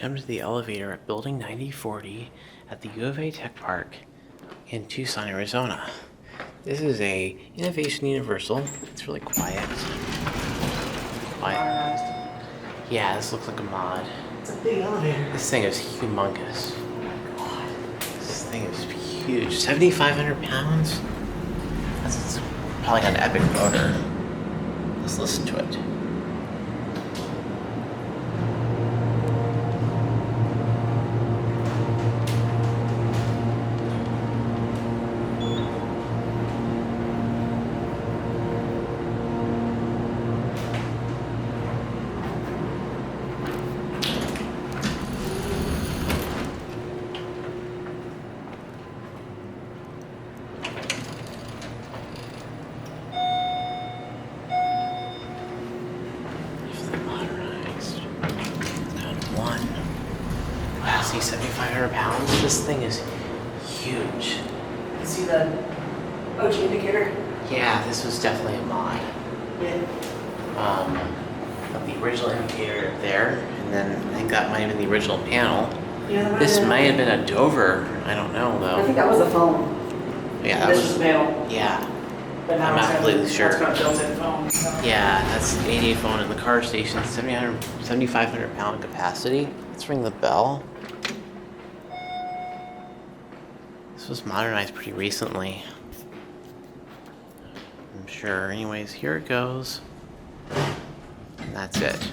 come to the elevator at Building 9040 at the U of A Tech Park in Tucson, Arizona. This is a Innovation Universal. It's really quiet. Modernized. Yeah, this looks like a mod. It's a big elevator. This thing is humongous. Oh my God. This thing is huge. 7,500 pounds? That's probably got an epic motor. Let's listen to it. Modernized. Down one. Wow, see, 7,500 pounds? This thing is huge. You see the OG indicator? Yeah, this was definitely a mod. Yeah. Of the original indicator there, and then I think that might have been the original panel. Yeah, This might have been a Dover. I don't know I though. think that was the phone. Yeah, that This was. is the panel. Yeah, But now I'm not completely sure. It's got a built-in phone. So. yeah, that's the 88 phone in the car station. 7,500 pound capacity. Let's ring the bell. This was modernized pretty recently, I'm sure. Anyways, here it goes. And that's it.